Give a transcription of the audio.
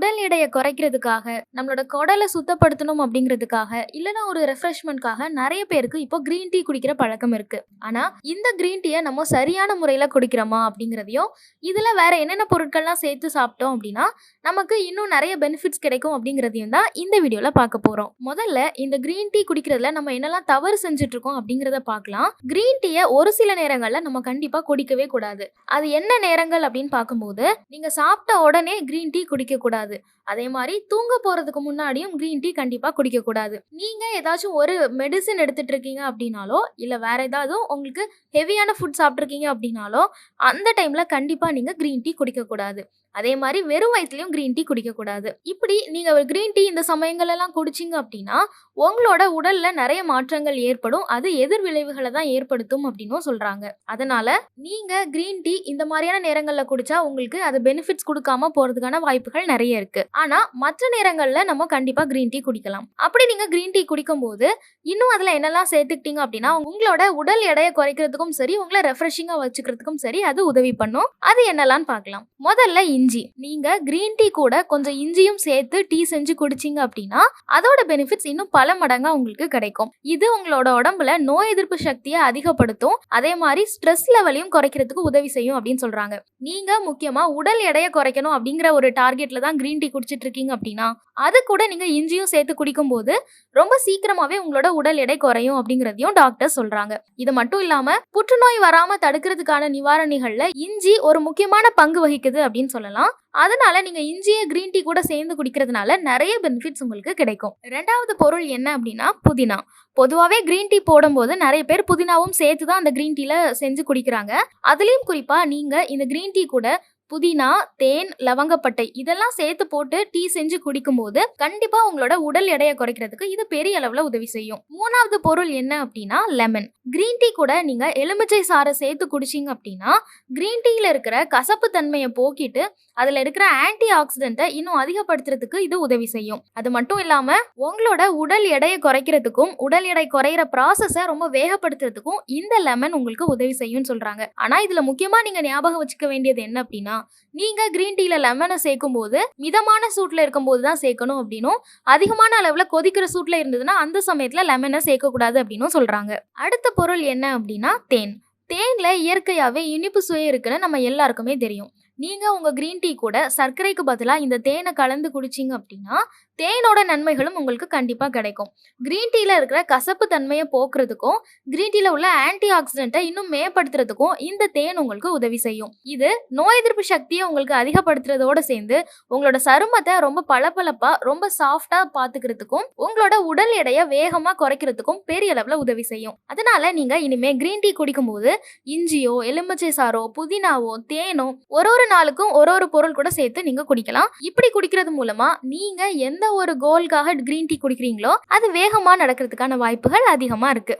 உடல் எடைய குறைக்கிறதுக்காக, நம்மளோட குடல சுத்தப்படுத்தணும் அப்படிங்கிறதுக்காக, இல்லன்னா ஒரு ரெஃப்ரெஷ்மென்ட்காக நெறைய பேருக்கு இப்போ கிரீன் டீ குடிக்கிற பழக்கம் இருக்கு. ஆனா, இந்த கிரீன் டீய நம்ம சரியான முறையில குடிக்கிறோமா அப்படிங்கிறதையும், இதுல வேற என்னென்ன பொருட்கள்லாம் சேர்த்து சாப்பிட்டோம் அப்படின்னா, நமக்கு இன்னும் நெறைய பெனிஃபிட்ஸ் கிடைக்கும் அப்படிங்கிறதையும் தான் இந்த வீடியோல பார்க்க போறோம். முதல்ல இந்த கிரீன் டீ குடிக்கிறதுல நம்ம என்னெல்லாம் தவறு செஞ்சுட்டு இருக்கோம் அப்படிங்கிறத பார்க்கலாம். கிரீன் டீய ஒரு சில நேரங்கள்ல நம்ம கண்டிப்பா குடிக்கவே கூடாது. அது என்ன நேரங்கள் அப்படின்னு பார்க்கும்போது, நீங்க சாப்பிட்ட உடனே கிரீன் டீ குடிக்கக்கூடாது. அதே மாரி தூங்க போறதுக்கு முன்னாடியும் கிரீன் டீ கண்டிப்பா குடிக்கக்கூடாது. நீங்க ஏதாச்சும் ஒரு மெடிசின் எடுத்துட்டு இருக்கீங்க அப்படின்னாலோ, இல்ல வேற ஏதாவது உங்களுக்கு ஹெவியான ஃபுட் சாப்பிட்டுருக்கீங்க அப்படின்னாலோ, அந்த டைம்ல கண்டிப்பா நீங்க கிரீன் டீ குடிக்கக்கூடாது. அதே மாரி வெறும் வயித்துலயும் கிரீன் டீ குடிக்கக்கூடாது. இப்படி நீங்க ஒரு கிரீன் டீ இந்த சமயங்கள்லாம் குடிச்சீங்க அப்படின்னா, உங்களோட உடல்ல நெறைய மாற்றங்கள் ஏற்படும். அது எதிர் விளைவுகள தான் ஏற்படுத்தும் அப்படின்னும் சொல்றாங்க. அதனால நீங்க கிரீன் டீ இந்த மாரியான நேரங்கள்ல குடிச்சா உங்களுக்கு அது பெனிஃபிட்ஸ் குடுக்காம போறதுக்கான வாய்ப்புகள் நெறைய இருக்கு. ஆனா மற்ற நேரங்கள்ல நம்ம கண்டிப்பா கிரீன் டீ குடிக்கலாம். அப்படி நீங்க கிரீன் டீ குடிக்கும்போது, இன்னும் அதுல என்னெல்லாம் சேர்த்துக்கிட்டீங்க அப்படின்னா, உங்களோட உடல் எடைய குறைக்கிறதுக்கும் சரி, உங்கள ரெஃப்ரெஷிங்கா வச்சுக்கிறதுக்கும் சரி அது உதவி பண்ணும். அது என்னலான்னு பார்க்கலாம். முதல்ல இஞ்சி. நீங்க கிரீன் டீ கூட கொஞ்சம் இஞ்சியும் சேர்த்து டீ செஞ்சு குடிச்சீங்க அப்படின்னா, அதோட பெனிஃபிட்ஸ் இன்னும் பல மடங்கா உங்களுக்கு கிடைக்கும். இது உங்களோட உடம்புல நோய் எதிர்ப்பு சக்தியை அதிகப்படுத்தும். அதே மாதிரி ஸ்ட்ரெஸ் லெவலையும் குறைக்கிறதுக்கு உதவி செய்யும் அப்படின்னு சொல்றாங்க. நீங்க முக்கியமா உடல் எடையை குறைக்கணும் அப்படிங்கிற ஒரு டார்கெட்ல தான் கிரீன் டீ குடிச்சிட்டு இருக்கீங்க அப்படின்னா, அது கூட நீங்க இஞ்சியும் சேர்த்து குடிக்கும் போது ரொம்ப சீக்கிரமாவே உங்களோட உடல் எடை குறையும் அப்படிங்கறதையும் டாக்டர் சொல்றாங்க. இது மட்டும் இல்லாம புற்றுநோய் வராம தடுக்கிறதுக்கான நிவாரணிகள்ல இஞ்சி ஒரு முக்கியமான பங்கு வகிக்குது அப்படின்னு சொல்லலாம். அதனால நீங்க இஞ்சிய கிரீன் டீ கூட சேர்ந்து குடிக்கிறதுனால நிறைய பெனிஃபிட்ஸ் உங்களுக்கு கிடைக்கும். ரெண்டாவது பொருள் என்ன அப்படின்னா புதினா. பொதுவாவே கிரீன் டீ போடும்போது நிறைய பேர் புதினாவும் சேர்த்து தான் அந்த கிரீன் டீல செஞ்சு குடிக்கிறாங்க. அதுலயும் குறிப்பா நீங்க இந்த கிரீன் டீ கூட புதினா, தேன், லவங்கப்பட்டை இதெல்லாம் சேர்த்து போட்டு டீ செஞ்சு குடிக்கும்போது கண்டிப்பா உங்களோட உடல் எடையை குறைக்கிறதுக்கு இது பெரிய அளவுல உதவி செய்யும். மூணாவது பொருள் என்ன அப்படின்னா லெமன். கிரீன் டீ கூட நீங்க எலுமிச்சை சாறை சேர்த்து குடிச்சீங்க அப்படின்னா கிரீன் டீல இருக்கிற கசப்பு தன்மையை போக்கிட்டு அதுல இருக்கிற ஆன்டி ஆக்சிடென்ட்டை இன்னும் அதிகப்படுத்துறதுக்கு இது உதவி செய்யும். அது மட்டும் இல்லாம உங்களோட உடல் எடையை குறைக்கிறதுக்கும் உடல் எடை குறையிற ப்ராசஸை ரொம்ப வேகப்படுத்துறதுக்கும் இந்த லெமன் உங்களுக்கு உதவி செய்யும் சொல்றாங்க. ஆனா இதுல முக்கியமா நீங்க ஞாபகம் வச்சுக்க வேண்டியது என்ன அப்படின்னா, நீங்க கிரீன் டீல லெமனை சேர்க்கும் போது மிதமான சூட்ல இருக்கும் போது தான் சேர்க்கணும் அப்படின்னும், அதிகமான அளவுல கொதிக்கிற சூட்ல இருந்ததுன்னா அந்த சமயத்துல லெமனை சேர்க்க கூடாது அப்படின்னும் சொல்றாங்க. அடுத்த பொருள் என்ன அப்படின்னா தேன். தேன்ல இயற்கையாவே இனிப்பு சுவை இருக்குன்னு நம்ம எல்லாருக்குமே தெரியும். நீங்க உங்க கிரீன் டீ கூட சர்க்கரைக்கு பதிலா இந்த தேனை கலந்து குடிச்சீங்க அப்படின்னா தேனோட நன்மைகளும் உங்களுக்கு கண்டிப்பா கிடைக்கும். கிரீன் டீல இருக்கிற கசப்பு தன்மையை போக்குறதுக்கும் கிரீன் டீல உள்ள ஆன்டி ஆக்சிடென்ட்டை இன்னும் மேம்படுத்துறதுக்கும் இந்த தேன் உங்களுக்கு உதவி செய்யும். இது நோய் எதிர்ப்பு சக்தியை உங்களுக்கு அதிகப்படுத்துறதோட சேர்ந்து உங்களோட சருமத்தை ரொம்ப பளபளப்பா ரொம்ப சாஃப்டா பாத்துக்கிறதுக்கும் உங்களோட உடல் எடையை வேகமா குறைக்கிறதுக்கும் பெரிய அளவுல உதவி செய்யும். அதனால நீங்க இனிமே கிரீன் டீ குடிக்கும் போது இஞ்சியோ எலுமிச்சை சாறோ புதினாவோ தேனோ ஒரு நாளுக்கும் ஒரு பொருள் கூட சேர்த்து நீங்க குடிக்கலாம். இப்படி குடிக்கிறது மூலமா நீங்க எந்த ஒரு கோல்காக கிரீன் டீ குடிக்கிறீங்களோ அது வேகமா நடக்கிறதுக்கான வாய்ப்புகள் அதிகமா இருக்கு.